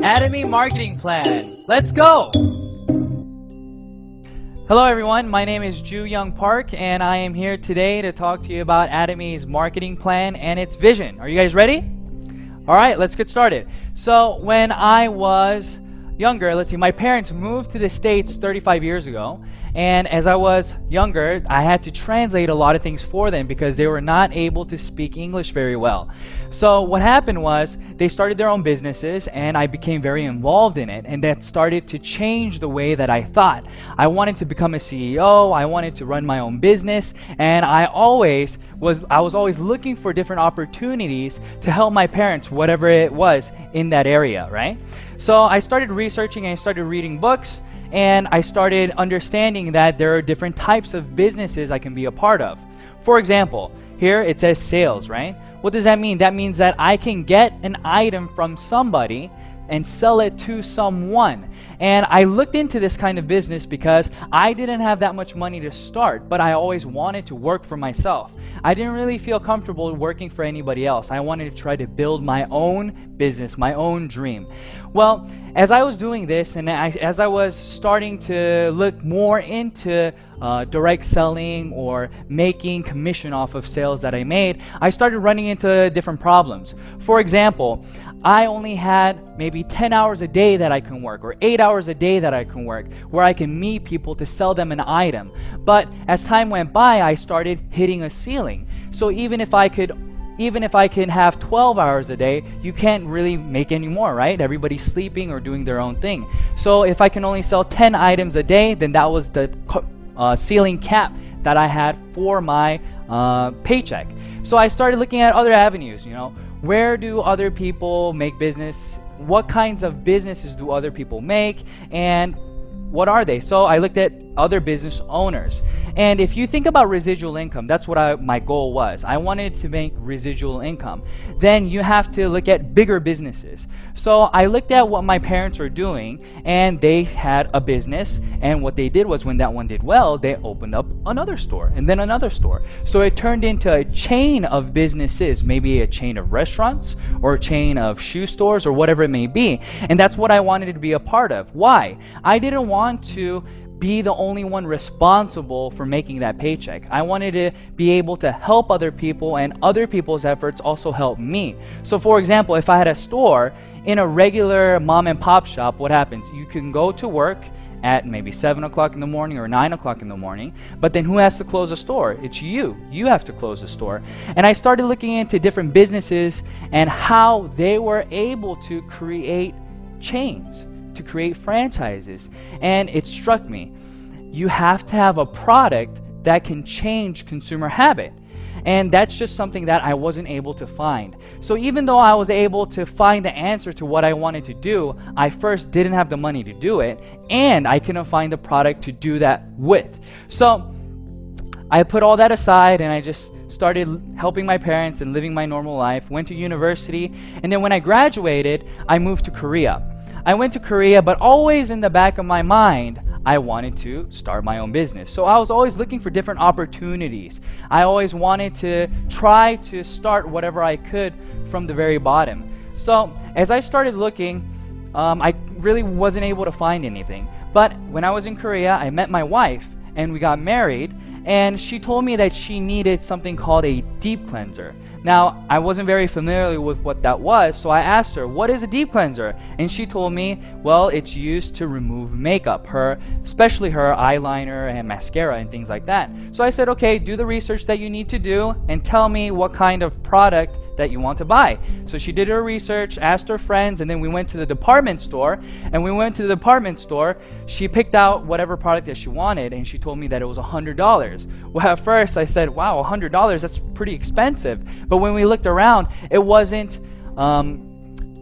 Atomy marketing plan. Let's go! Hello everyone, my name is Ju Young Park and I am here today to talk to you about Atomy's marketing plan and its vision. Are you guys ready? Alright, let's get started. So when I was younger, my parents moved to the States 35 years ago, and as I was younger, I had to translate a lot of things for them because they were not able to speak English very well. So what happened was they started their own businesses and I became very involved in it, and that started to change the way that I thought. I wanted to become a CEO, I wanted to run my own business, and I was always looking for different opportunities to help my parents, whatever it was in that area, right? So I started researching and I started reading books, and I started understanding that there are different types of businesses I can be a part of. For example, here it says sales, right? What does that mean? That means that I can get an item from somebody and sell it to someone. And I looked into this kind of business because I didn't have that much money to start, but I always wanted to work for myself. I didn't really feel comfortable working for anybody else. I wanted to try to build my own business, my own dream. Well, as I was doing this and as I was starting to look more into direct selling or making commission off of sales that I made, I started running into different problems. For example, I only had maybe 10 hours a day that I can work, or 8 hours a day that I can work, where I can meet people to sell them an item. But as time went by, I started hitting a ceiling. So even if I can have 12 hours a day, you can't really make any more, right? Everybody's sleeping or doing their own thing. So if I can only sell 10 items a day, then that was the ceiling cap that I had for my paycheck. So I started looking at other avenues, where do other people make business? What kinds of businesses do other people make? And what are they? So I looked at other business owners. And if you think about residual income, that's what my goal was. I wanted to make residual income. Then you have to look at bigger businesses. So I looked at what my parents were doing, and they had a business, and what they did was when that one did well, they opened up another store and then another store. So it turned into a chain of businesses, maybe a chain of restaurants or a chain of shoe stores or whatever it may be. And that's what I wanted to be a part of. Why? I didn't want to be the only one responsible for making that paycheck. I wanted to be able to help other people, and other people's efforts also help me. So for example, if I had a store in a regular mom and pop shop, what happens? You can go to work at maybe 7 o'clock in the morning or 9 o'clock in the morning, but then who has to close the store? It's you. You have to close the store. And I started looking into different businesses and how they were able to create chains, to create franchises. And it struck me, you have to have a product that can change consumer habit. And that's just something that I wasn't able to find. So even though I was able to find the answer to what I wanted to do, I first didn't have the money to do it, and I couldn't find the product to do that with. So I put all that aside and I just started helping my parents and living my normal life, went to university, and then when I graduated, I moved to Korea. I went to Korea, but always in the back of my mind, I wanted to start my own business. So I was always looking for different opportunities. I always wanted to try to start whatever I could from the very bottom. So as I started looking, I really wasn't able to find anything. But when I was in Korea, I met my wife and we got married, and she told me that she needed something called a deep cleanser. Now, I wasn't very familiar with what that was, so I asked her, what is a deep cleanser? And she told me, well, it's used to remove makeup, especially her eyeliner and mascara and things like that. So I said, okay, do the research that you need to do and tell me what kind of product that you want to buy. So she did her research, asked her friends, and then we went to the department store. And we went to the department store, she picked out whatever product that she wanted, and she told me that it was $100. Well, at first I said, wow, $100, that's pretty expensive. But when we looked around, it wasn't,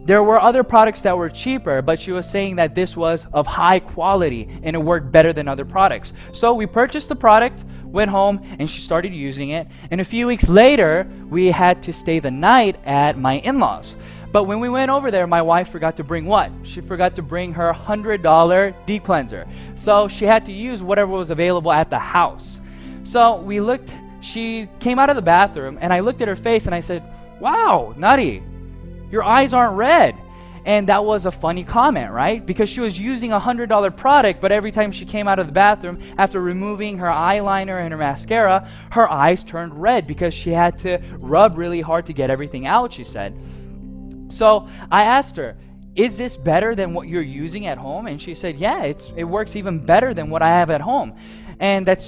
there were other products that were cheaper, but she was saying that this was of high quality and it worked better than other products. So we purchased the product, went home, and she started using it. And a few weeks later, we had to stay the night at my in-laws. But when we went over there, my wife forgot to bring what? She forgot to bring her $100 deep cleanser. So she had to use whatever was available at the house. So we looked, she came out of the bathroom, and I looked at her face and I said, wow, Nutty, your eyes aren't red. And that was a funny comment, right? Because she was using a $100 product, but every time she came out of the bathroom, after removing her eyeliner and her mascara, her eyes turned red because she had to rub really hard to get everything out, she said. So I asked her, is this better than what you're using at home? And she said, yeah, it works even better than what I have at home. And that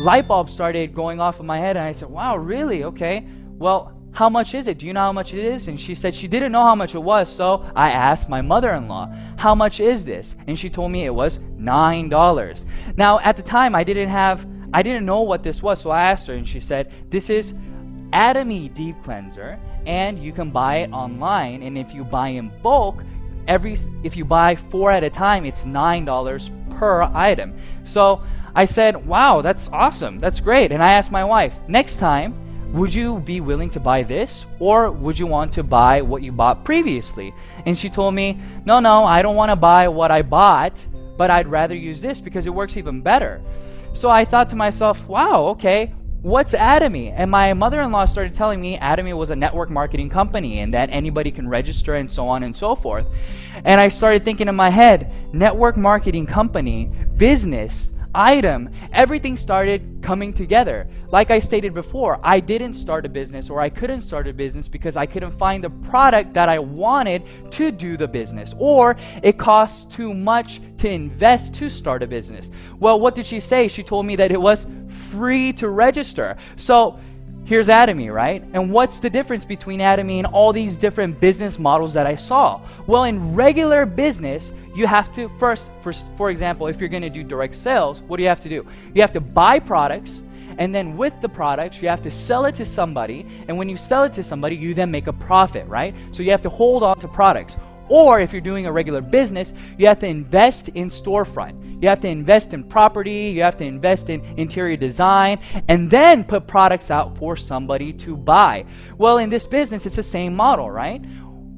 light bulb started going off in my head, and I said, wow, really? Okay. Well, how much is it? Do you know how much it is? And she said she didn't know how much it was, so I asked my mother-in-law, how much is this? And she told me it was $9. Now, at the time, I didn't know what this was, so I asked her, and she said, this is Atomy Deep Cleanser, and you can buy it online, and if you buy in bulk, if you buy 4 at a time, it's $9 per item. So I said, wow, that's awesome, that's great. And I asked my wife, next time, would you be willing to buy this, or would you want to buy what you bought previously? And she told me, no, I don't want to buy what I bought, but I'd rather use this because it works even better. So I thought to myself, wow, okay, what's Atomy? And my mother-in-law started telling me Atomy was a network marketing company and that anybody can register and so on and so forth. And I started thinking in my head, network marketing company, business, item, everything started coming together. Like I stated before, I didn't start a business, or I couldn't start a business because I couldn't find the product that I wanted to do the business, or it costs too much to invest to start a business. Well, what did she say? She told me that it was free to register. So here's Atomy, right? And what's the difference between Atomy and all these different business models that I saw? Well, in regular business, you have to first, for example, if you're going to do direct sales, what do you have to do? You have to buy products, and then with the products, you have to sell it to somebody, and when you sell it to somebody, you then make a profit, right? So you have to hold on to products. Or if you're doing a regular business, you have to invest in storefront. You have to invest in property, you have to invest in interior design, and then put products out for somebody to buy. Well, in this business, it's the same model, right?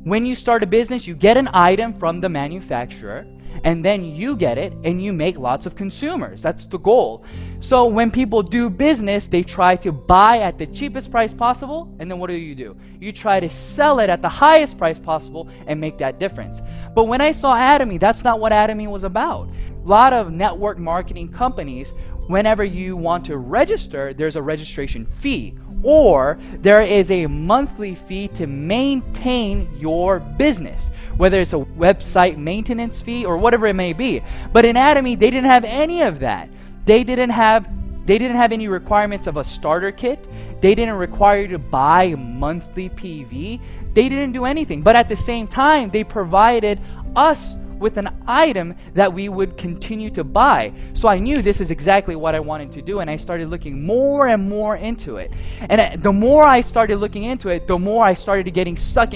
When you start a business, you get an item from the manufacturer, and then you get it, and you make lots of consumers. That's the goal. So when people do business, they try to buy at the cheapest price possible, and then what do? You try to sell it at the highest price possible and make that difference. But when I saw Atomy, that's not what Atomy was about. A lot of network marketing companies, whenever you want to register, there's a registration fee, or there is a monthly fee to maintain your business, whether it's a website maintenance fee or whatever it may be. But in Atomy, they didn't have any of that. They didn't have any requirements of a starter kit. They didn't require you to buy monthly PV. They didn't do anything. But at the same time, they provided us with an item that we would continue to buy. So I knew this is exactly what I wanted to do, and I started looking more and more into it. And the more I started looking into it, the more I started getting sucked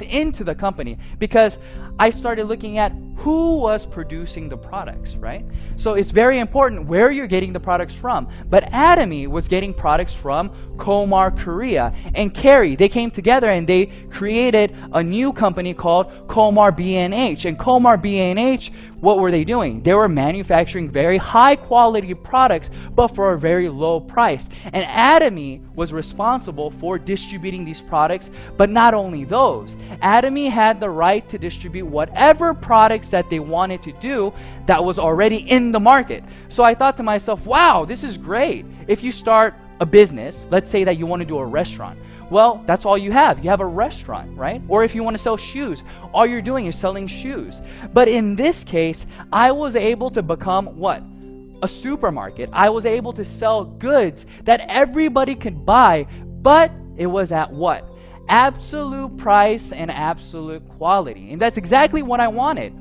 into the company, because I started looking at who was producing the products, right? So it's very important where you're getting the products from. But Atomy was getting products from Komar Korea and Kerry. They came together and they created a new company called Komar B&H. And Komar B&H, what were they doing? They were manufacturing very high quality products, but for a very low price. And Atomy was responsible for distributing these products. But not only those, Atomy had the right to distribute whatever products that they wanted to do that was already in the market. So I thought to myself, wow, this is great. If you start a business, let's say that you want to do a restaurant, well, that's all you have. You have a restaurant, right? Or if you want to sell shoes, all you're doing is selling shoes. But in this case, I was able to become what? A supermarket. I was able to sell goods that everybody could buy, but it was at what? Absolute price and absolute quality. And that's exactly what I wanted.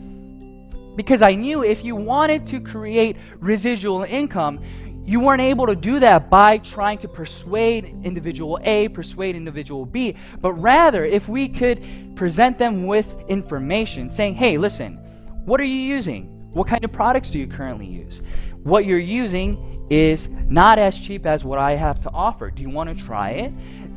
Because I knew if you wanted to create residual income, you weren't able to do that by trying to persuade individual A, persuade individual B, but rather if we could present them with information saying, hey, listen, what are you using? What kind of products do you currently use? What you're using is not as cheap as what I have to offer. Do you want to try it?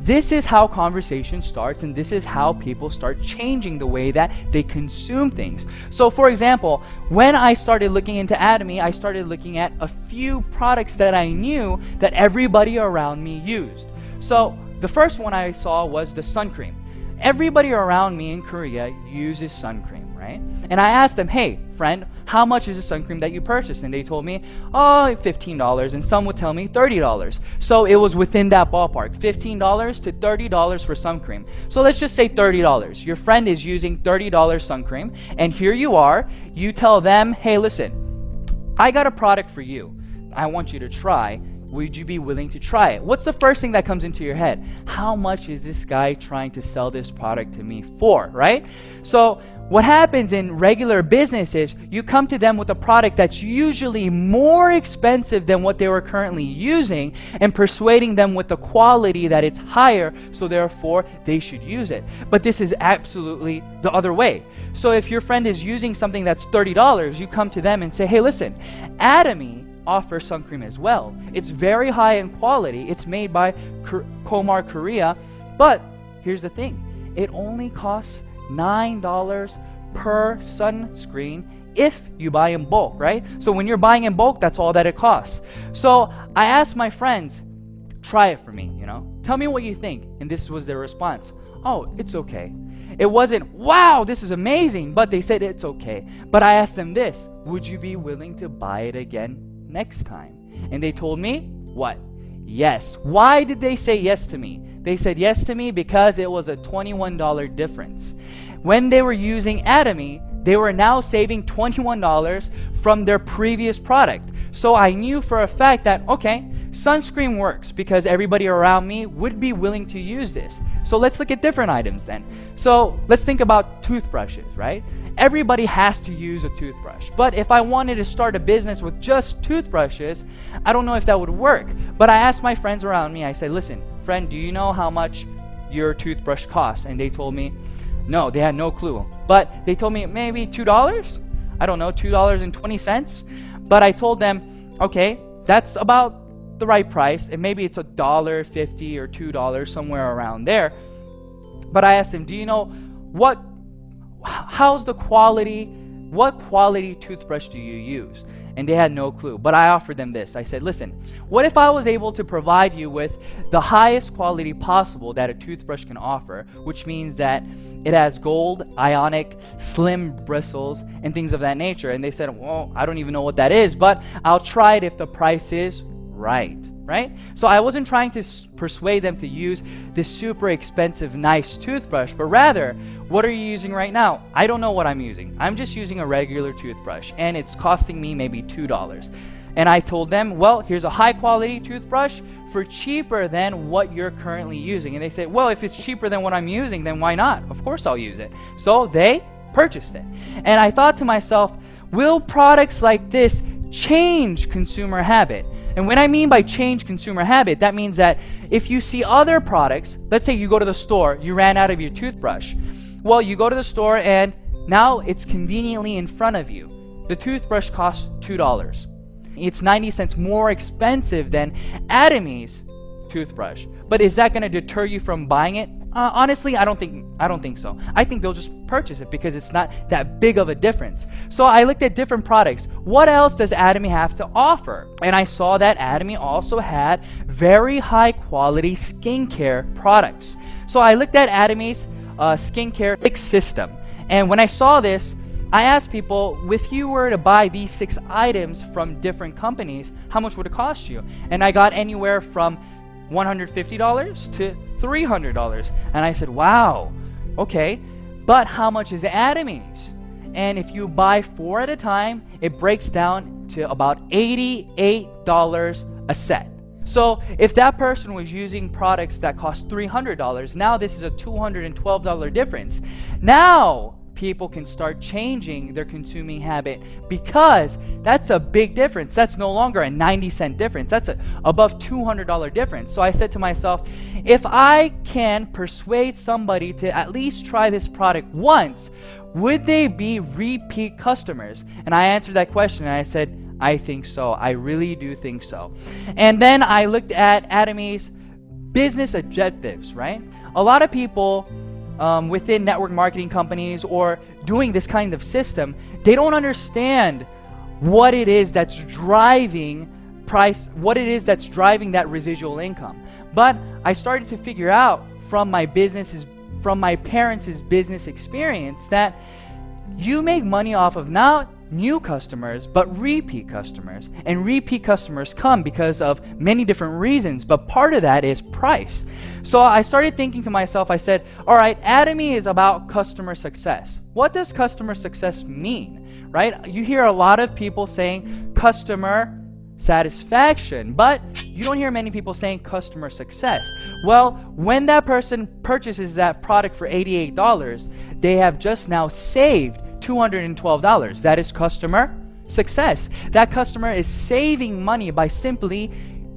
This is how conversation starts, and this is how people start changing the way that they consume things. So for example, when I started looking into Atomy, I started looking at a few products that I knew that everybody around me used. So the first one I saw was the sun cream. everybody around me in Korea uses sun cream, right? And I asked them, hey, friend, how much is the sun cream that you purchased? And they told me, oh, $15, and some would tell me $30. So it was within that ballpark, $15 to $30 for sun cream. So let's just say $30. Your friend is using $30 sun cream, and here you are, you tell them, hey, listen, I got a product for you. I want you to try. Would you be willing to try it? What's the first thing that comes into your head? How much is this guy trying to sell this product to me for, right? So what happens in regular business is you come to them with a product that's usually more expensive than what they were currently using and persuading them with the quality that it's higher, so therefore they should use it. But this is absolutely the other way. So if your friend is using something that's $30, you come to them and say, hey, listen, Atomy offers sun cream as well. It's very high in quality. It's made by Komar Korea, but here's the thing. It only costs $9 per sunscreen if you buy in bulk, right? So when you're buying in bulk, that's all that it costs. So I asked my friends, try it for me, Tell me what you think. And this was their response. Oh, it's okay. It wasn't, wow, this is amazing, but they said it's okay. But I asked them this, would you be willing to buy it again next time? And they told me, what? Yes. Why did they say yes to me? They said yes to me because it was a $21 difference. When they were using Atomy, they were now saving $21 from their previous product. So I knew for a fact that, okay, sunscreen works because everybody around me would be willing to use this. So let's look at different items then. So let's think about toothbrushes, right? Everybody has to use a toothbrush. But if I wanted to start a business with just toothbrushes, I don't know if that would work. But I asked my friends around me, I said, listen, friend, do you know how much your toothbrush costs? And they told me, no, they had no clue. But they told me maybe $2? I don't know, $2.20. But I told them, okay, that's about the right price. And maybe it's $1.50 or $2, somewhere around there. But I asked them, do you know how's the quality? What quality toothbrush do you use? And they had no clue. But I offered them this. I said, listen, what if I was able to provide you with the highest quality possible that a toothbrush can offer, which means that it has gold, ionic, slim bristles, and things of that nature? And they said, well, I don't even know what that is, but I'll try it if the price is right. So I wasn't trying to persuade them to use this super expensive, nice toothbrush, but rather, what are you using right now? I don't know what I'm using. I'm just using a regular toothbrush, and it's costing me maybe $2. And I told them, well, here's a high-quality toothbrush for cheaper than what you're currently using. And they said, well, if it's cheaper than what I'm using, then why not? Of course I'll use it. So they purchased it. And I thought to myself, will products like this change consumer habit? And when I mean by change consumer habit, that means that if you see other products, let's say you go to the store, you ran out of your toothbrush. Well, you go to the store and now it's conveniently in front of you. The toothbrush costs $2. It's 90 cents more expensive than Atomy's toothbrush. But is that going to deter you from buying it? Honestly, I don't think so. I think they'll just purchase it because it's not that big of a difference. So I looked at different products. What else does Atomy have to offer? And I saw that Atomy also had very high quality skincare products. So I looked at Atomy's skincare system. And when I saw this, I asked people, if you were to buy these 6 items from different companies, how much would it cost you? And I got anywhere from $150 to $300. And I said, wow, okay, but how much is Atomy's? And if you buy 4 at a time, it breaks down to about $88 a set. So if that person was using products that cost $300, now this is a $212 difference. Now people can start changing their consuming habit because that's a big difference. That's no longer a 90-cent difference. That's above $200 difference. So I said to myself, if I can persuade somebody to at least try this product once, would they be repeat customers? And I answered that question and I said, I think so. I really do think so. And then I looked at Atomy's business objectives, right? A lot of people within network marketing companies or doing this kind of system, they don't understand what it is that's driving what it is that's driving that residual income. But I started to figure out from my business's from my parents' business experience that you make money off of not new customers, but repeat customers. And repeat customers come because of many different reasons, but part of that is price. So I started thinking to myself, I said, all right, Atomy is about customer success. What does customer success mean, right? You hear a lot of people saying customer satisfaction, but you don't hear many people saying customer success. Well, when that person purchases that product for $88, they have just now saved $212. That is customer success. That customer is saving money by simply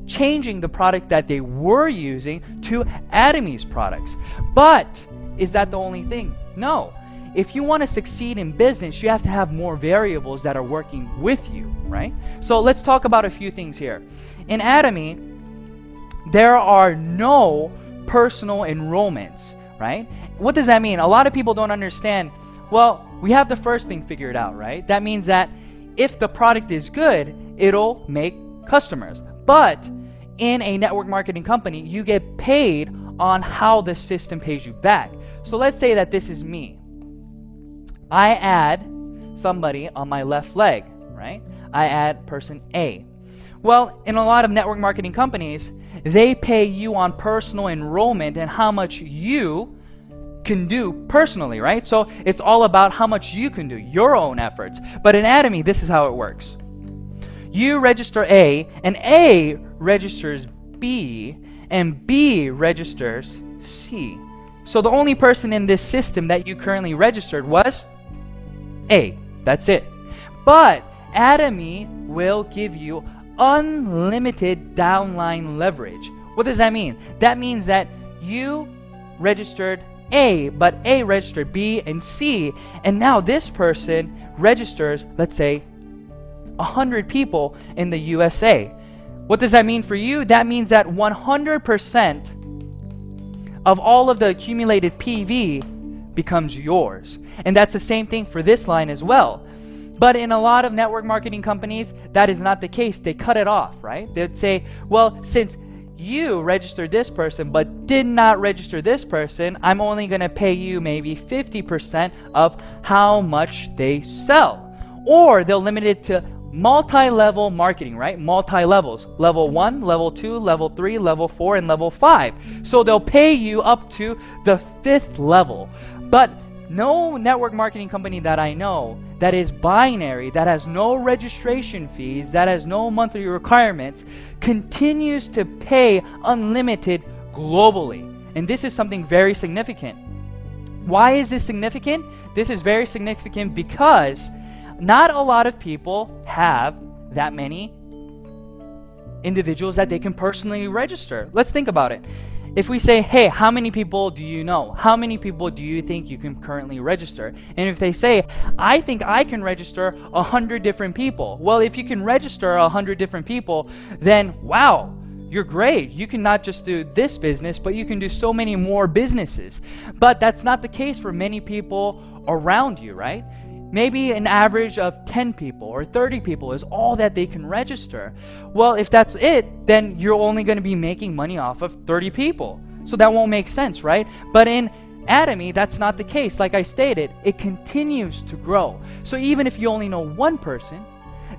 changing the product that they were using to Atomy's products. But is that the only thing? No. If you want to succeed in business, you have to have more variables that are working with you, right? So let's talk about a few things here. In Atomy, there are no personal enrollments, right? What does that mean? A lot of people don't understand. Well, we have the first thing figured out, right? That means that if the product is good, it'll make customers. But in a network marketing company, you get paid on how the system pays you back. So let's say that this is me. I add somebody on my left leg, right? I add person A. Well, in a lot of network marketing companies, they pay you on personal enrollment and how much you can do personally, right? So it's all about how much you can do, your own efforts. But in Atomy, this is how it works. You register A, and A registers B, and B registers C. So the only person in this system that you currently registered was A. That's it. But Atomy will give you unlimited downline leverage. What does that mean? That means that you registered A, but A registered B and C, and now this person registers, let's say, 100 people in the USA. What does that mean for you? That means that 100% of all of the accumulated PV becomes yours. And that's the same thing for this line as well. But in a lot of network marketing companies, that is not the case. They cut it off, right? They'd say, well, since you registered this person but did not register this person, I'm only going to pay you maybe 50% of how much they sell. Or they'll limit it to multi-level marketing, right? Multi-levels. Level 1, Level 2, Level 3, Level 4, and Level 5. So they'll pay you up to the 5th level. But no network marketing company that I know that is binary, that has no registration fees, that has no monthly requirements, continues to pay unlimited globally. And this is something very significant. Why is this significant? This is very significant because not a lot of people have that many individuals that they can personally register. Let's think about it. If we say, hey, how many people do you know? How many people do you think you can currently register? And if they say, I think I can register 100 different people. Well, if you can register 100 different people, then wow, you're great. You can not just do this business, but you can do so many more businesses. But that's not the case for many people around you, right? Maybe an average of 10 people or 30 people is all that they can register. Well, if that's it, then you're only going to be making money off of 30 people. So that won't make sense, right? But in Atomy, that's not the case. Like I stated, it continues to grow. So even if you only know one person,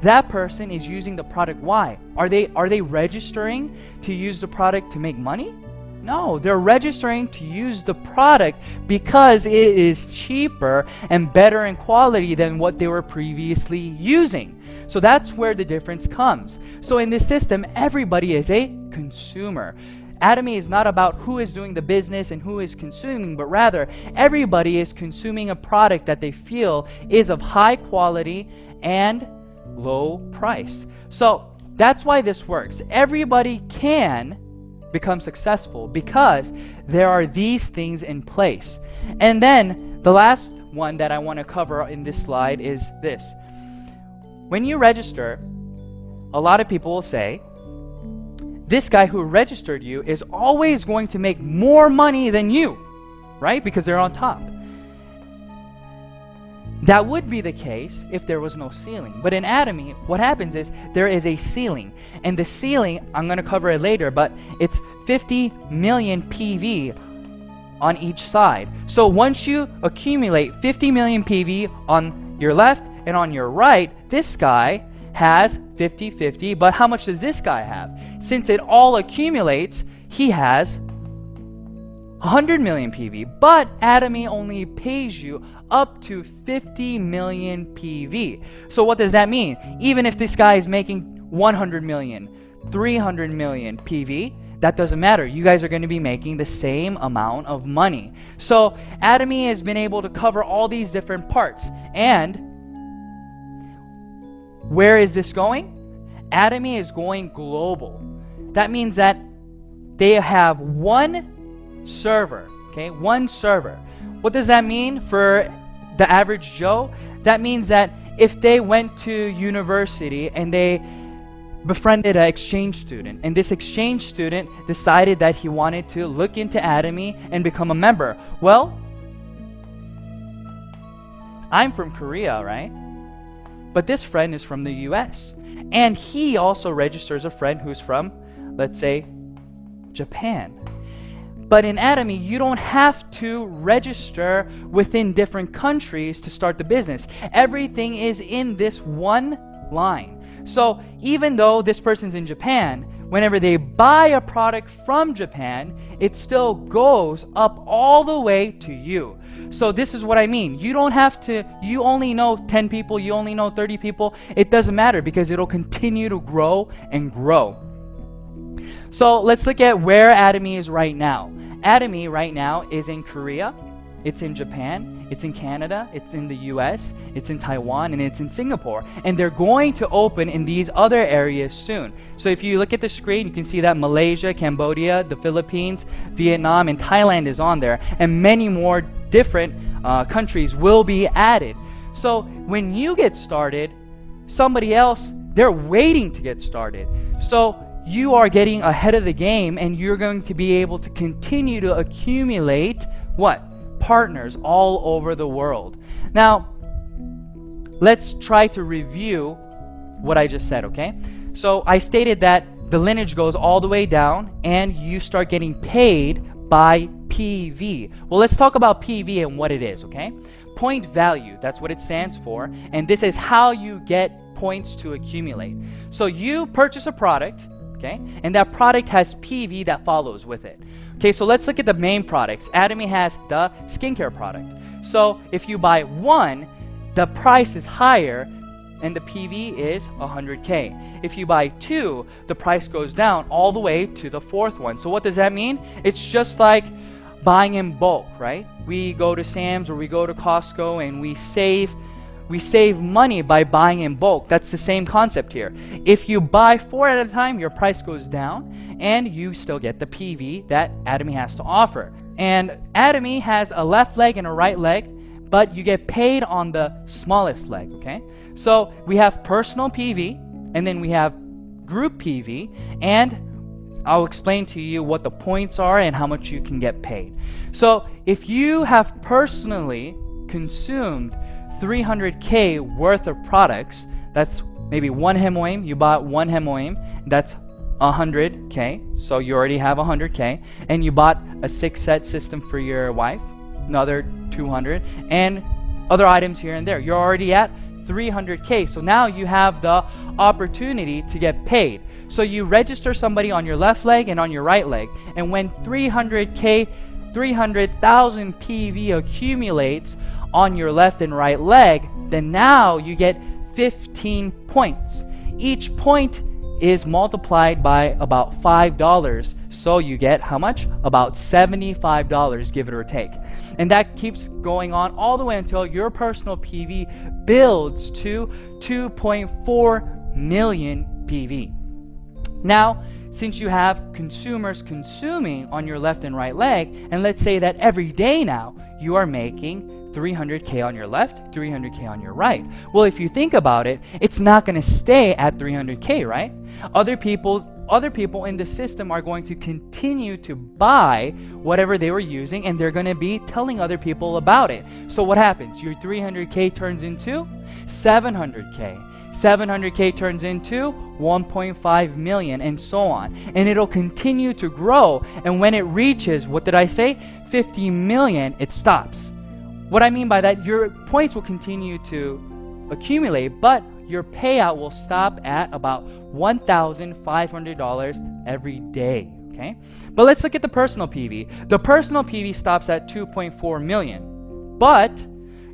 that person is using the product. Why? Are they registering to use the product to make money? No, they're registering to use the product because it is cheaper and better in quality than what they were previously using. So that's where the difference comes. So in this system, everybody is a consumer. Atomy is not about who is doing the business and who is consuming, but rather everybody is consuming a product that they feel is of high quality and low price. So that's why this works. Everybody can become successful because there are these things in place. And then the last one that I want to cover in this slide is this. When you register, a lot of people will say, this guy who registered you is always going to make more money than you, right? Because they're on top. That would be the case if there was no ceiling. But in Atomy, what happens is there is a ceiling. And the ceiling, I'm going to cover it later, but it's 50 million PV on each side. So once you accumulate 50 million PV on your left and on your right, this guy has 50-50, but how much does this guy have? Since it all accumulates, he has 100 million PV, but Atomy only pays you up to 50 million PV. So what does that mean? Even if this guy is making 100 million, 300 million PV, that doesn't matter. You guys are going to be making the same amount of money. So Atomy has been able to cover all these different parts. And where is this going? Atomy is going global. That means that they have one server, okay? One server. What does that mean for the average Joe? That means that if they went to university and they befriended an exchange student, and this exchange student decided that he wanted to look into Atomy and become a member. Well, I'm from Korea, right? But this friend is from the US, and he also registers a friend who's from, let's say, Japan. But in Atomy, you don't have to register within different countries to start the business. Everything is in this one line. So even though this person's in Japan, whenever they buy a product from Japan, it still goes up all the way to you. So this is what I mean. You don't have to, you only know 10 people, you only know 30 people. It doesn't matter because it'll continue to grow and grow. So let's look at where Atomy is right now. Atomy right now is in Korea, it's in Japan, it's in Canada, it's in the US, it's in Taiwan, and it's in Singapore. And they're going to open in these other areas soon. So if you look at the screen, you can see that Malaysia, Cambodia, the Philippines, Vietnam, and Thailand is on there. And many more different countries will be added. So when you get started, somebody else, they're waiting to get started. So you are getting ahead of the game, and you're going to be able to continue to accumulate what? Partners all over the world. Now, let's try to review what I just said, okay? So I stated that the lineage goes all the way down, and you start getting paid by PV. Well, let's talk about PV and what it is, okay? Point value, that's what it stands for, and this is how you get points to accumulate. So you purchase a product, okay, and that product has PV that follows with it. Okay, so let's look at the main products. Atomy has the skincare product. So if you buy one, the price is higher and the PV is 100K. If you buy two, the price goes down all the way to the fourth one. So what does that mean? It's just like buying in bulk, right? We go to Sam's or we go to Costco and we save money by buying in bulk. That's the same concept here. If you buy 4 at a time, your price goes down and you still get the PV that Atomy has to offer. And Atomy has a left leg and a right leg, but you get paid on the smallest leg, okay? So we have personal PV, and then we have group PV, and I'll explain to you what the points are and how much you can get paid. So if you have personally consumed 300K worth of products, that's maybe one hemoim, you bought one hemoim, that's 100K, so you already have 100K, and you bought a 6-set system for your wife, another 200, and other items here and there. You're already at 300K, so now you have the opportunity to get paid. So you register somebody on your left leg and on your right leg, and when 300K, 300,000 PV accumulates on your left and right leg, then now you get 15 points. Each point is multiplied by about $5, so you get how much? About $75, give it or take. And that keeps going on all the way until your personal PV builds to 2.4 million PV. Now, since you have consumers consuming on your left and right leg, and let's say that every day now you are making 300K on your left, 300K on your right. Well, if you think about it, it's not going to stay at 300K, right? Other people in the system are going to continue to buy whatever they were using, and they're going to be telling other people about it. So what happens? Your 300K turns into 700K. 700K turns into 1.5 million, and so on. And it'll continue to grow, and when it reaches, what did I say, 50 million, it stops. What I mean by that, your points will continue to accumulate, but your payout will stop at about $1,500 every day. Okay? But let's look at the personal PV. The personal PV stops at 2.4 million, but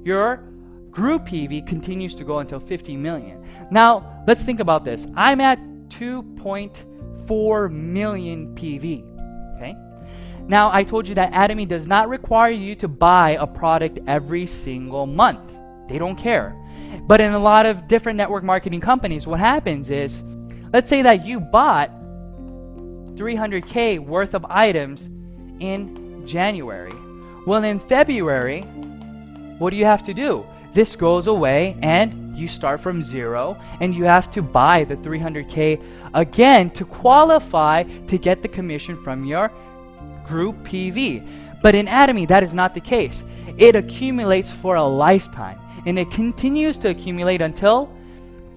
your group PV continues to go until 50 million. Now, let's think about this. I'm at 2.4 million PV. Okay? Now, I told you that Atomy does not require you to buy a product every single month. They don't care. But in a lot of different network marketing companies, what happens is, let's say that you bought 300K worth of items in January. Well, in February, what do you have to do? This goes away and you start from zero, and you have to buy the 300K again to qualify to get the commission from your group PV. But in Atomy, that is not the case. It accumulates for a lifetime, and it continues to accumulate until,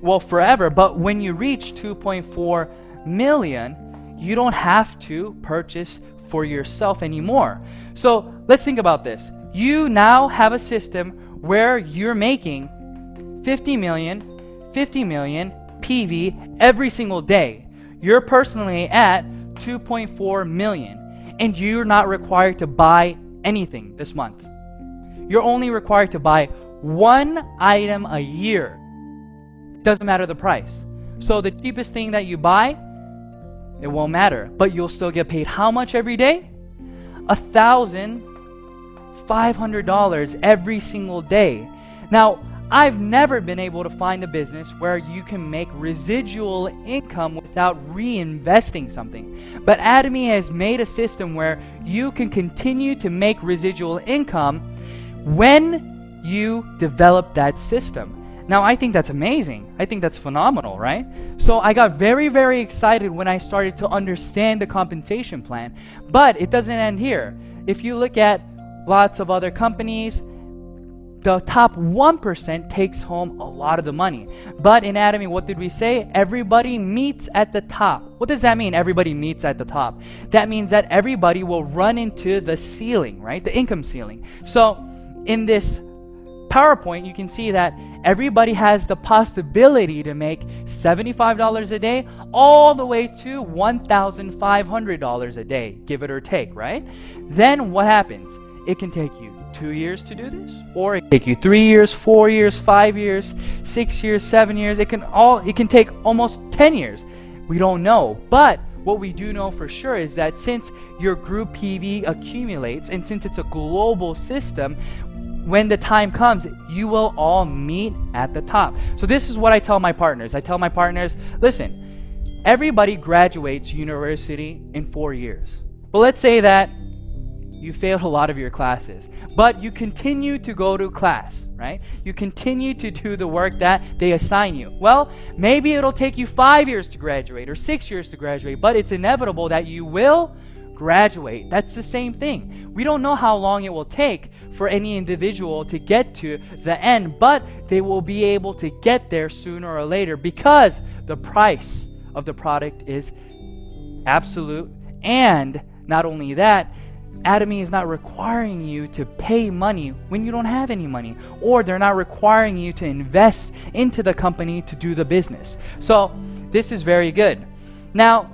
well, forever. But when you reach 2.4 million, you don't have to purchase for yourself anymore. So let's think about this. You now have a system where you're making 50 million PV every single day. You're personally at 2.4 million, and you're not required to buy anything this month. You're only required to buy one item a year. Doesn't matter the price. So the cheapest thing that you buy, it won't matter, but you'll still get paid how much every day? $1,500 every single day. Now, I've never been able to find a business where you can make residual income without reinvesting something. But Atomy has made a system where you can continue to make residual income when you develop that system. Now, I think that's amazing. I think that's phenomenal, right? So I got very, very excited when I started to understand the compensation plan. But it doesn't end here. If you look at lots of other companies, the top 1% takes home a lot of the money. But in Atomy, what did we say? Everybody meets at the top. What does that mean, everybody meets at the top? That means that everybody will run into the ceiling, right? The income ceiling. So in this PowerPoint, you can see that everybody has the possibility to make $75 a day all the way to $1,500 a day, give it or take, right? Then what happens? It can take you 2 years to do this, or it can take you 3 years, 4 years, 5 years, 6 years, 7 years. It can take almost 10 years. We don't know. But what we do know for sure is that since your group PV accumulates, and since it's a global system, when the time comes, you will all meet at the top. So this is what I tell my partners. I tell my partners, listen, everybody graduates university in 4 years. But let's say that you failed a lot of your classes, but you continue to go to class, right? You continue to do the work that they assign you. Well, maybe it'll take you 5 years to graduate or 6 years to graduate, but it's inevitable that you will graduate. That's the same thing. We don't know how long it will take for any individual to get to the end, but they will be able to get there sooner or later because the price of the product is absolute. And not only that, Atomy is not requiring you to pay money when you don't have any money, or they're not requiring you to invest into the company to do the business. So this is very good. Now,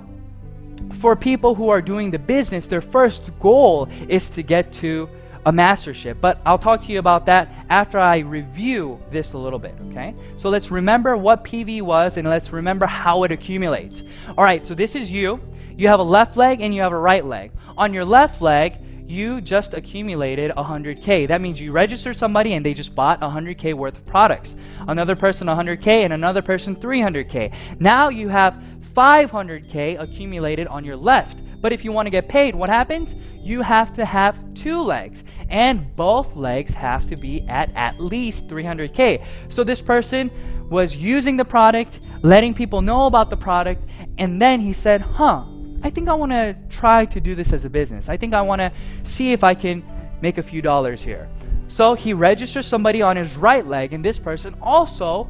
for people who are doing the business, their first goal is to get to a mastership, but I'll talk to you about that after I review this a little bit, okay? So let's remember what PV was, and let's remember how it accumulates. Alright, so this is you. You have a left leg and you have a right leg. On your left leg, you just accumulated 100K. That means you register somebody and they just bought 100K worth of products. Another person 100K and another person 300K. Now you have 500K accumulated on your left. But if you want to get paid, what happens? You have to have 2 legs, and both legs have to be at least 300K. So this person was using the product, letting people know about the product, and then he said, I think I want to try to do this as a business. I think I want to see if I can make a few dollars here. So he registers somebody on his right leg, and this person also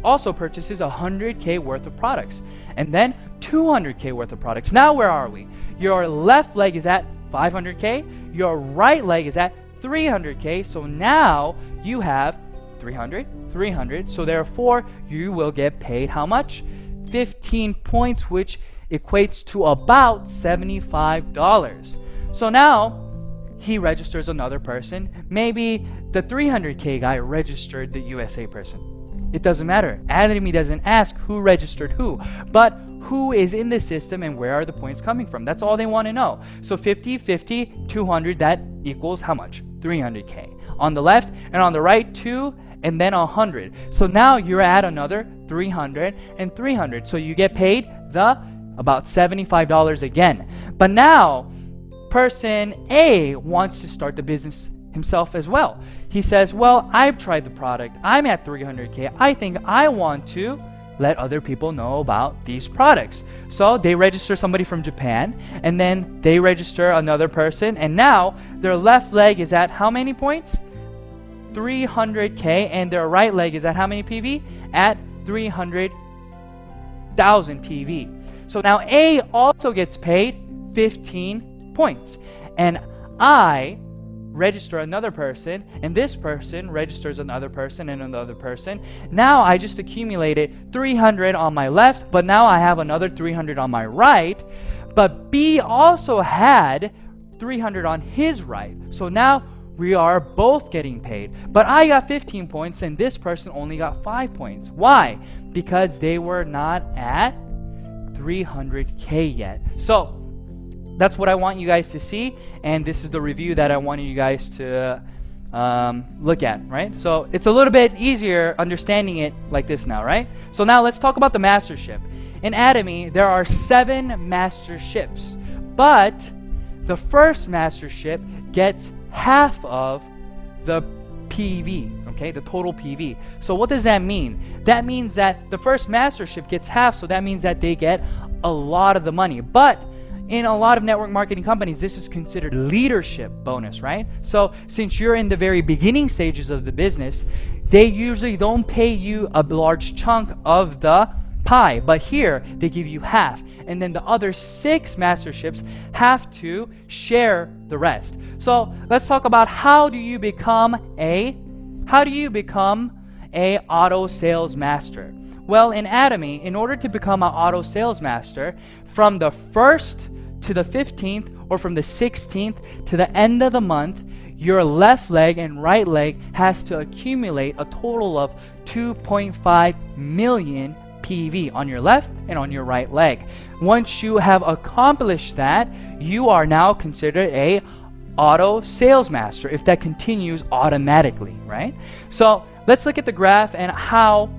also purchases 100K worth of products, and then 200K worth of products. Now where are we? Your left leg is at 500K, your right leg is at 300K, so now you have 300, 300, so therefore you will get paid how much? 15 points, which equates to about $75. So now he registers another person. Maybe the 300K guy registered the USA person. It doesn't matter. Atomy doesn't ask who registered who, but who is in the system and where are the points coming from. That's all they want to know. So 50, 50, 200, that equals how much? 300K. On the left and on the right, 2 and then 100. So now you're at another 300 and 300. So you get paid the about $75 again. But now person A wants to start the business himself as well. He says, well, I've tried the product. I'm at 300K. I think I want to let other people know about these products. So they register somebody from Japan, and then they register another person, and now their left leg is at how many points? 300K, and their right leg is at how many PV? At 300,000 PV. So now A also gets paid 15 points, and I register another person, and this person registers another person and another person. Now I just accumulated 300 on my left, but now I have another 300 on my right, but B also had 300 on his right. So now we are both getting paid, but I got 15 points and this person only got 5 points. Why? Because they were not at 300K yet. So that's what I want you guys to see, and this is the review that I wanted you guys to look at, right? So it's a little bit easier understanding it like this now, right? So now let's talk about the mastership. In Atomy, there are 7 masterships, but the first mastership gets half of the PV, okay, the total PV. So what does that mean? That means that the first mastership gets half, so that means that they get a lot of the money. But in a lot of network marketing companies, this is considered leadership bonus, right? So since you're in the very beginning stages of the business, they usually don't pay you a large chunk of the pie, but here they give you half, and then the other 6 masterships have to share the rest. So let's talk about how do you become a auto sales master. Well, in Atomy, in order to become an auto sales master, from the 1st to the 15th, or from the 16th to the end of the month, your left leg and right leg has to accumulate a total of 2.5 million PV on your left and on your right leg. Once you have accomplished that, you are now considered a auto sales master if that continues automatically, right? So let's look at the graph and how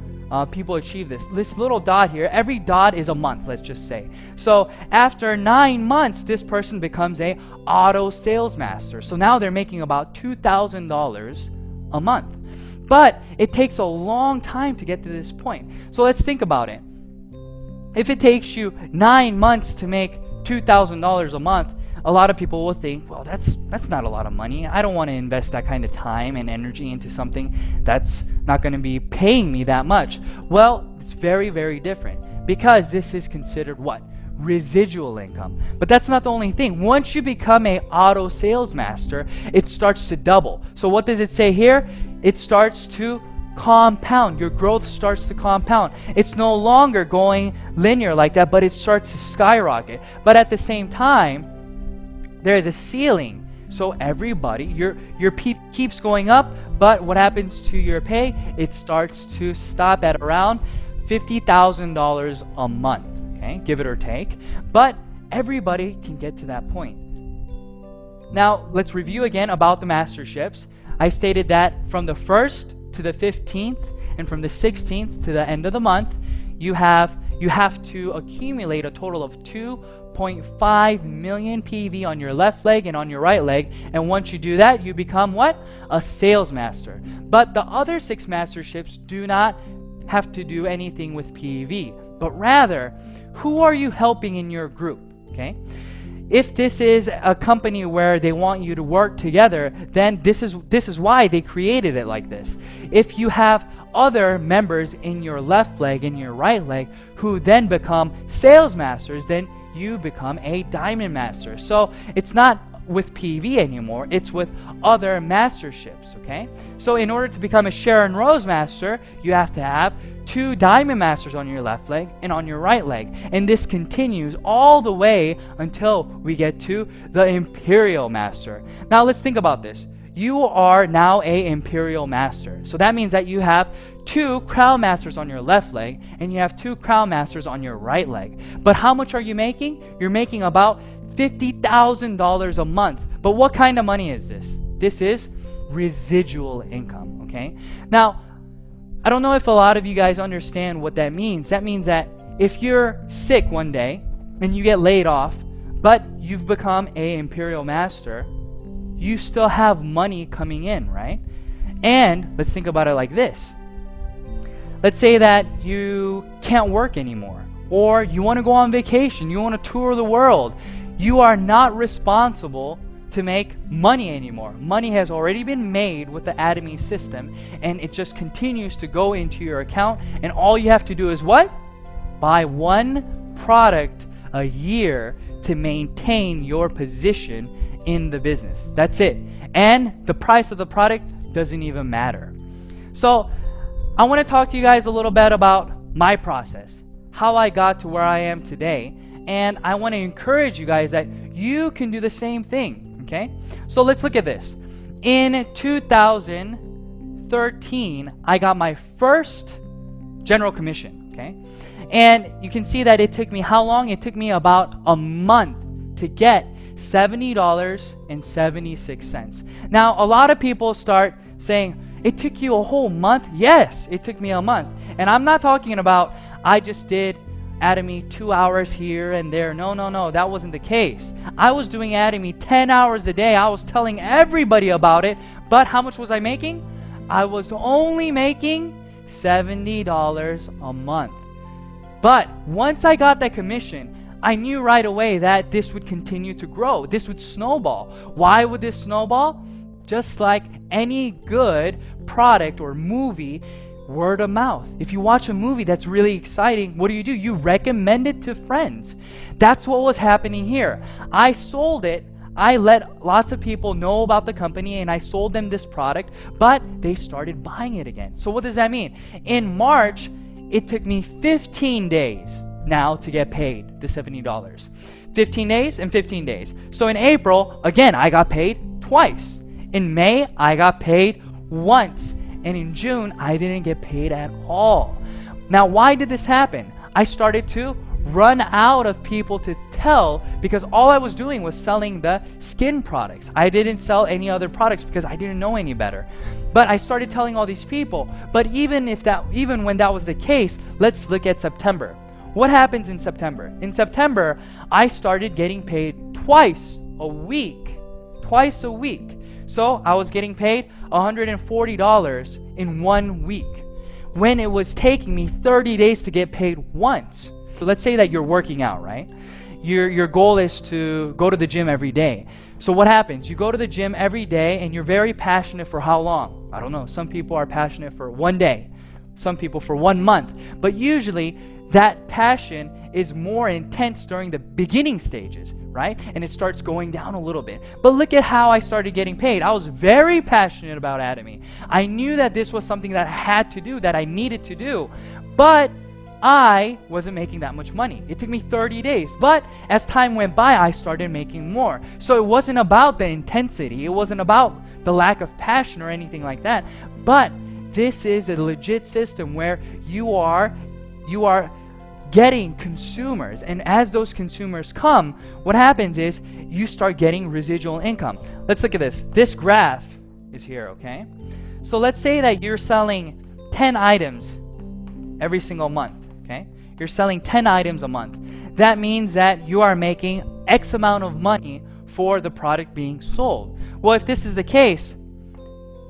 people achieve this. This little dot here, every dot is a month, let's just say. So after 9 months, this person becomes a auto sales master. So now they're making about $2,000 a month. But it takes a long time to get to this point. So let's think about it. If it takes you 9 months to make $2,000 a month, a lot of people will think, well, that's not a lot of money. I don't want to invest that kind of time and energy into something that's not going to be paying me that much. Well, it's very, very different, because this is considered what? Residual income. But that's not the only thing. Once you become a auto sales master, it starts to double. So what does it say here? It starts to compound. Your growth starts to compound. It's no longer going linear like that, but it starts to skyrocket. But at the same time, there is a ceiling. So everybody, your peak keeps going up, but what happens to your pay? It starts to stop at around $50,000 a month, okay, give it or take. But everybody can get to that point. Now let's review again about the masterships. I stated that from the 1st to the 15th and from the 16th to the end of the month, you have to accumulate a total of 2.5 million PV on your left leg and on your right leg, and once you do that, you become what? A sales master. But the other 6 masterships do not have to do anything with PV, but rather, who are you helping in your group? Okay, if this is a company where they want you to work together, then this is why they created it like this. If you have other members in your left leg and your right leg who then become sales masters, then you become a diamond master. So it's not with PV anymore, it's with other masterships, okay? So in order to become a Sharon Rose master, you have to have 2 diamond masters on your left leg and on your right leg. And this continues all the way until we get to the Imperial Master. Now let's think about this. You are now a Imperial Master. So that means that you have 2 Crown Masters on your left leg and you have 2 Crown Masters on your right leg. But how much are you making? You're making about $50,000 a month. But what kind of money is this? This is residual income, okay? Now, I don't know if a lot of you guys understand what that means. That means that if you're sick one day and you get laid off, but you've become a Imperial Master, you still have money coming in, right? And let's think about it like this. Let's say that you can't work anymore, or you want to go on vacation, you want to tour the world. You are not responsible to make money anymore. Money has already been made with the Atomy system, and it just continues to go into your account, and all you have to do is what? Buy 1 product a year to maintain your position in the business. That's it. And the price of the product doesn't even matter. So I want to talk to you guys a little bit about my process, how I got to where I am today, and I want to encourage you guys that you can do the same thing, okay? So let's look at this. In 2013, I got my first general commission, okay? And you can see that it took me how long? It took me about a month to get $70.76. Now, a lot of people start saying, it took you a whole month? Yes, it took me a month. And I'm not talking about I just did Atomy 2 hours here and there. No, that wasn't the case. I was doing Atomy 10 hours a day. I was telling everybody about it. But how much was I making? I was only making $70 a month. But once I got that commission, I knew right away that this would continue to grow. This would snowball. Why would this snowball? Just like any good product or movie, word of mouth. If you watch a movie that's really exciting, what do? You recommend it to friends. That's what was happening here. I sold it. I let lots of people know about the company and I sold them this product, but they started buying it again. So what does that mean? In March, it took me 15 days now to get paid the $70. 15 days and 15 days. So in April, again, I got paid twice. In May, I got paid once. And in June, I didn't get paid at all. Now, why did this happen? I started to run out of people to tell because all I was doing was selling the skin products. I didn't sell any other products because I didn't know any better. But I started telling all these people. But even when that was the case, let's look at September. What happens in September? In September, I started getting paid twice a week. Twice a week. So I was getting paid $140 in 1 week when it was taking me 30 days to get paid once. So let's say that you're working out, right? Your goal is to go to the gym every day. So what happens? You go to the gym every day and you're very passionate for how long? I don't know. Some people are passionate for 1 day. Some people for 1 month. But usually that passion is more intense during the beginning stages, right? And it starts going down a little bit. But look at how I started getting paid. I was very passionate about Atomy. I knew that this was something that I had to do, that I needed to do. But I wasn't making that much money. It took me 30 days. But as time went by, I started making more. So it wasn't about the intensity. It wasn't about the lack of passion or anything like that. But this is a legit system where you are getting consumers, and as those consumers come, what happens is you start getting residual income. Let's look at this. This graph is here, okay? So let's say that you're selling 10 items every single month, okay? You're selling 10 items a month. That means that you are making X amount of money for the product being sold. Well, if this is the case,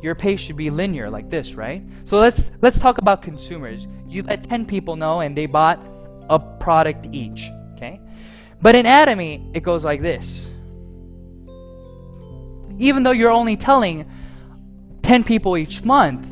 your pay should be linear like this, right? So let's talk about consumers. You let 10 people know and they bought a product each, okay? But in Atomy, it goes like this. Even though you're only telling 10 people each month,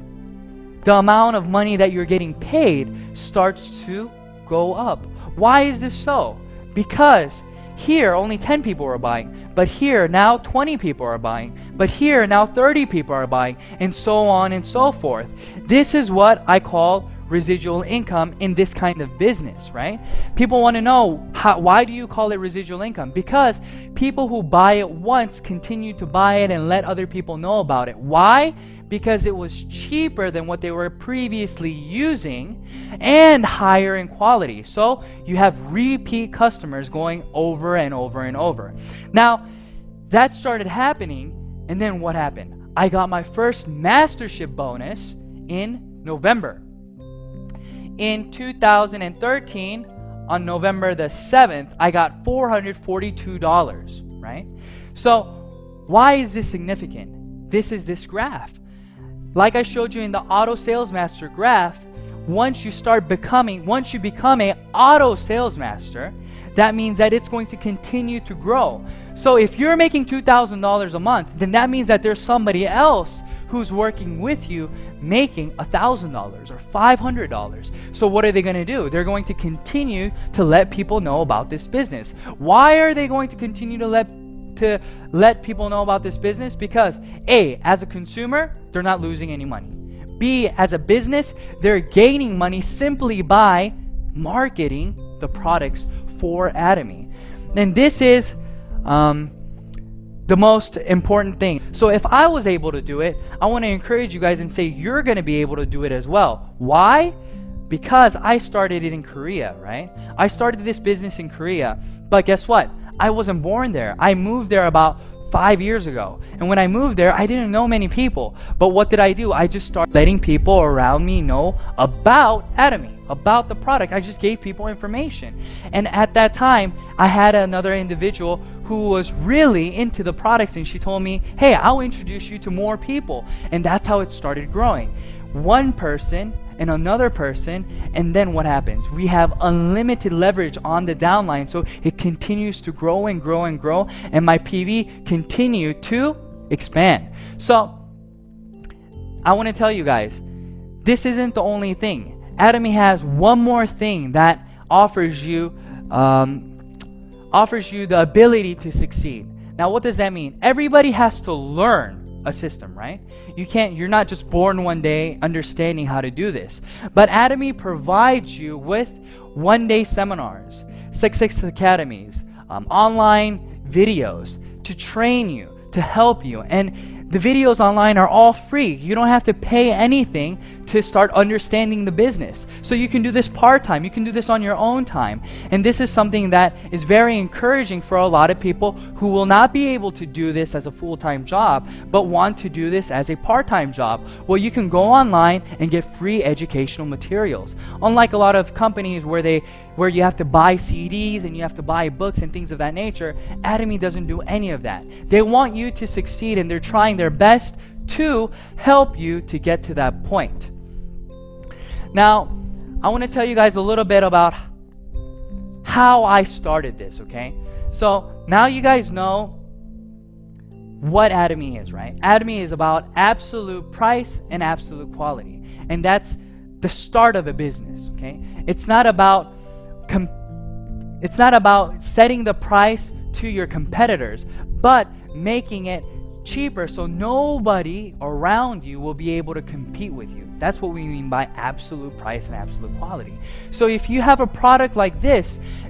the amount of money that you're getting paid starts to go up. Why is this so? Because here only 10 people are buying, but here now 20 people are buying, but here now 30 people are buying, and so on and so forth. This is what I call residual income in this kind of business, right? People want to know, why do you call it residual income? Because people who buy it once continue to buy it and let other people know about it. Why? Because it was cheaper than what they were previously using and higher in quality. So you have repeat customers going over and over and over. Now, that started happening, and then what happened? I got my first mastership bonus in November. In 2013, on November the 7th, I got $442, right? So, why is this significant? This is this graph. Like I showed you in the Auto Sales Master graph, once you become an Auto Sales Master, that means that it's going to continue to grow. So if you're making $2,000 a month, then that means that there's somebody else who's working with you making $1,000 or $500. So what are they going to do? They're going to continue to let people know about this business. Why are they going to continue to let people know about this business? Because A, as a consumer, they're not losing any money. B, as a business, they're gaining money simply by marketing the products for Atomy. And this is the most important thing. So if I was able to do it, I want to encourage you guys and say you're going to be able to do it as well. Why? Because I started it in Korea, right? I started this business in Korea, but guess what? I wasn't born there. I moved there about 5 years ago. And when I moved there, I didn't know many people. But what did I do? I just started letting people around me know about Atomy, about the product. I just gave people information. And at that time, I had another individual who was really into the products, and she told me, hey, I'll introduce you to more people. And that's how it started growing. One person and another person, and then what happens? We have unlimited leverage on the downline, so it continues to grow and grow and grow, and my PV continued to expand. So I want to tell you guys, this isn't the only thing. Atomy has one more thing that offers you the ability to succeed. Now, what does that mean? Everybody has to learn a system, right? You're not just born one day understanding how to do this. But Atomy provides you with one-day seminars, Success Academies, online videos to train you, to help you. And the videos online are all free. You don't have to pay anything to start understanding the business. So you can do this part-time. You can do this on your own time. And this is something that is very encouraging for a lot of people who will not be able to do this as a full-time job, but want to do this as a part-time job. Well, you can go online and get free educational materials. Unlike a lot of companies where you have to buy CDs and you have to buy books and things of that nature, Atomy doesn't do any of that. They want you to succeed, and they're trying their best to help you to get to that point. Now, I want to tell you guys a little bit about how I started this, okay? So, now you guys know what Atomy is, right? Atomy is about absolute price and absolute quality. And that's the start of a business, okay? It's not about setting the price to your competitors, but making it cheaper so nobody around you will be able to compete with you. That's what we mean by absolute price and absolute quality. So if you have a product like this,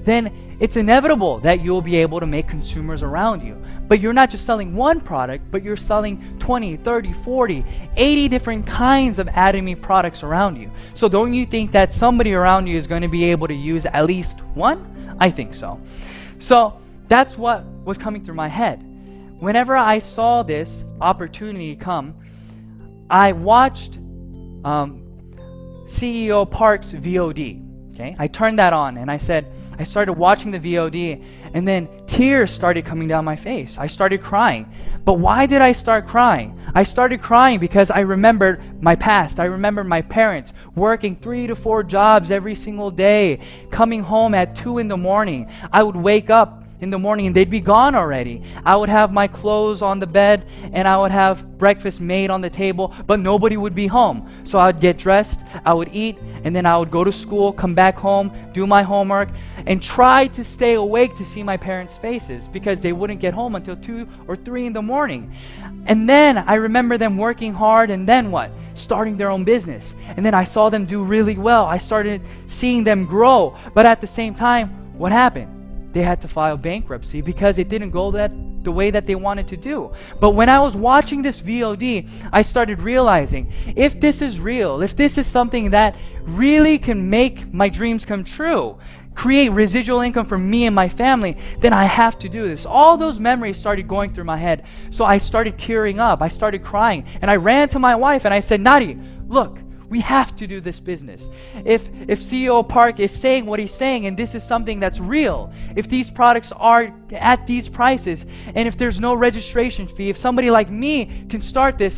then it's inevitable that you'll be able to make consumers around you. But you're not just selling one product, but you're selling 20, 30, 40, 80 different kinds of Atomy products around you. So don't you think that somebody around you is going to be able to use at least one? I think so. So that's what was coming through my head. Whenever I saw this opportunity come, I watched CEO Park's VOD. Okay, I turned that on and I said, I started watching the VOD, and then tears started coming down my face. I started crying. But why did I start crying? I started crying because I remembered my past. I remembered my parents working 3 to 4 jobs every single day, coming home at 2 in the morning. I would wake up in the morning and they'd be gone already. I would have my clothes on the bed and I would have breakfast made on the table, but nobody would be home. So I would get dressed, I would eat, and then I would go to school, come back home, do my homework, and try to stay awake to see my parents' faces because they wouldn't get home until 2 or 3 in the morning. And then I remember them working hard, and then what? Starting their own business. And then I saw them do really well. I started seeing them grow. But at the same time, what happened? They had to file bankruptcy because it didn't go the way that they wanted to do. But when I was watching this VOD, I started realizing, if this is real, if this is something that really can make my dreams come true, create residual income for me and my family, then I have to do this. All those memories started going through my head. So I started tearing up. I started crying. And I ran to my wife and I said, Nadi, look, we have to do this business. If CEO Park is saying what he's saying and this is something that's real, if these products are at these prices, and if there's no registration fee, if somebody like me can start this,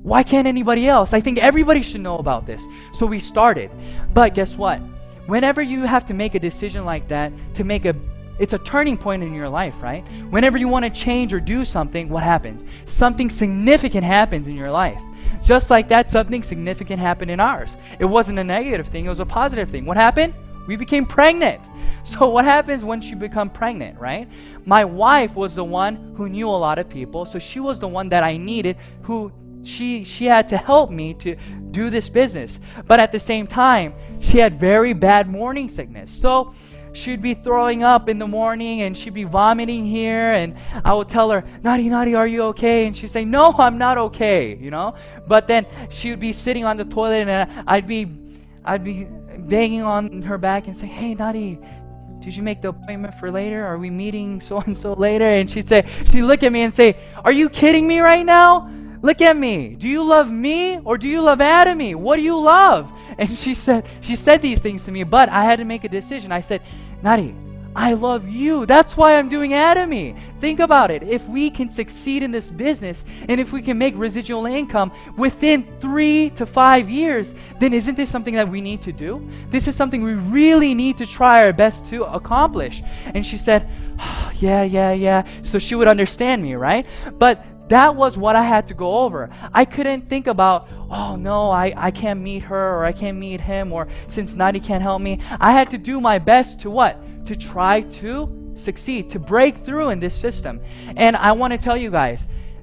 why can't anybody else? I think everybody should know about this. So we started. But guess what? Whenever you have to make a decision like that, it's a turning point in your life, right? Whenever you want to change or do something, what happens? Something significant happens in your life. Just like that, something significant happened in ours. It wasn't a negative thing, it was a positive thing. What happened? We became pregnant. So what happens once you become pregnant, right? My wife was the one who knew a lot of people, so she was the one that I needed, who she had to help me to do this business. But at the same time, she had very bad morning sickness. So she'd be throwing up in the morning and she'd be vomiting here, and I would tell her, Nadi, are you okay? And she'd say, no, I'm not okay, you know? But then she would be sitting on the toilet and I'd be banging on her back and say, hey, Nadi, did you make the appointment for later? Are we meeting so-and-so later? And she'd look at me and say, are you kidding me right now? Look at me. Do you love me or do you love Atomy? What do you love? And she said these things to me, but I had to make a decision. I said, Nadi, I love you. That's why I'm doing Atomy. Think about it. If we can succeed in this business and if we can make residual income within 3 to 5 years, then isn't this something that we need to do? This is something we really need to try our best to accomplish. And she said, oh, yeah. So she would understand me, right? But that was what I had to go over. I couldn't think about, oh no, I can't meet her or I can't meet him, or since Nadi can't help me. I had to do my best to what? To try to succeed, to break through in this system. And I want to tell you guys,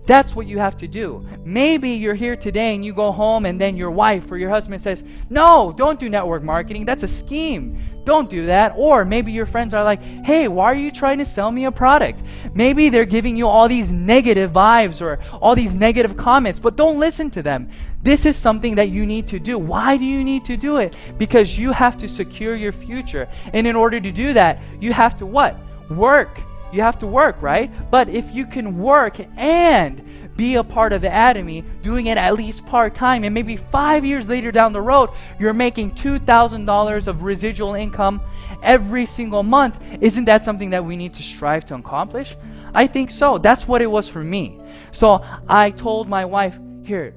that's what you have to do. Maybe you're here today and you go home and then your wife or your husband says, no, don't do network marketing. That's a scheme. Don't do that. Or maybe your friends are like, hey, why are you trying to sell me a product? Maybe they're giving you all these negative vibes or all these negative comments, but don't listen to them. This is something that you need to do. Why do you need to do it? Because you have to secure your future. And in order to do that, you have to what? Work. You have to work, right? But if you can work and be a part of the Atomy, doing it at least part-time, and maybe 5 years later down the road, you're making $2,000 of residual income every single month, isn't that something that we need to strive to accomplish? I think so. That's what it was for me. So I told my wife, here,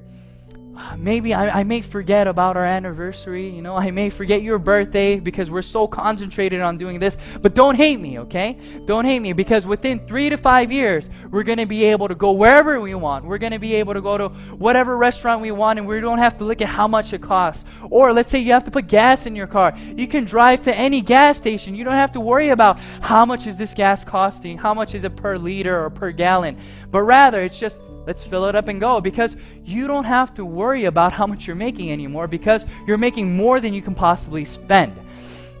maybe I may forget about our anniversary, you know, I may forget your birthday because we're so concentrated on doing this, but don't hate me, okay? Don't hate me, because within 3 to 5 years, we're going to be able to go wherever we want. We're going to be able to go to whatever restaurant we want, and we don't have to look at how much it costs. Or let's say you have to put gas in your car. You can drive to any gas station. You don't have to worry about how much is this gas costing, how much is it per liter or per gallon, but rather it's just, let's fill it up and go, because you don't have to worry about how much you're making anymore, because you're making more than you can possibly spend.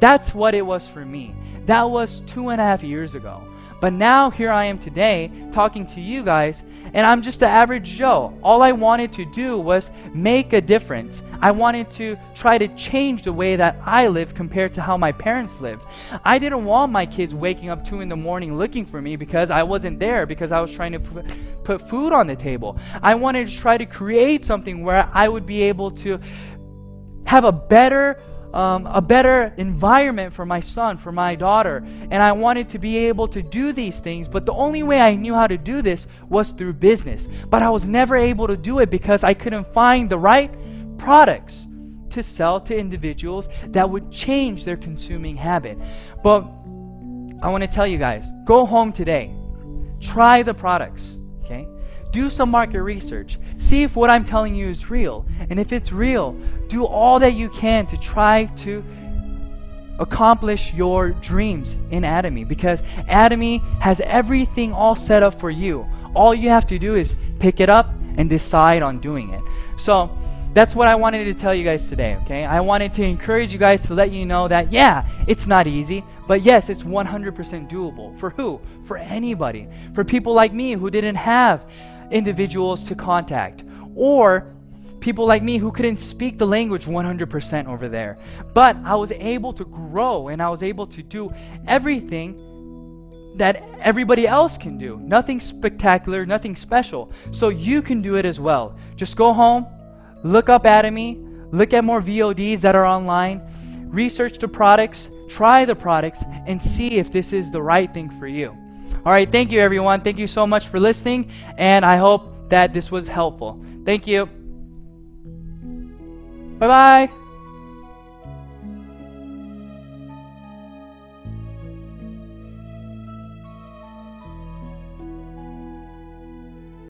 That's what it was for me. That was 2.5 years ago. But now here I am today talking to you guys, and I'm just the average Joe. All I wanted to do was make a difference. I wanted to try to change the way that I live compared to how my parents lived. I didn't want my kids waking up 2 in the morning looking for me because I wasn't there, because I was trying to put food on the table. I wanted to try to create something where I would be able to have a better a better environment for my son, for my daughter, and I wanted to be able to do these things, but the only way I knew how to do this was through business. But I was never able to do it because I couldn't find the right products to sell to individuals that would change their consuming habit. But I want to tell you guys, go home today, try the products, okay? Do some market research. See if what I'm telling you is real. And if it's real, do all that you can to try to accomplish your dreams in Atomy, because Atomy has everything all set up for you. All you have to do is pick it up and decide on doing it. So that's what I wanted to tell you guys today, okay? I wanted to encourage you guys to let you know that, yeah, it's not easy, but yes, it's 100% doable. For who? For anybody. For people like me who didn't have individuals to contact, or people like me who couldn't speak the language 100% over there. But I was able to grow, and I was able to do everything that everybody else can do. Nothing spectacular, nothing special. So you can do it as well. Just go home, look up Atomy, look at more VODs that are online, research the products, try the products, and see if this is the right thing for you. Alright, thank you everyone. Thank you so much for listening, and I hope that this was helpful. Thank you. Bye-bye.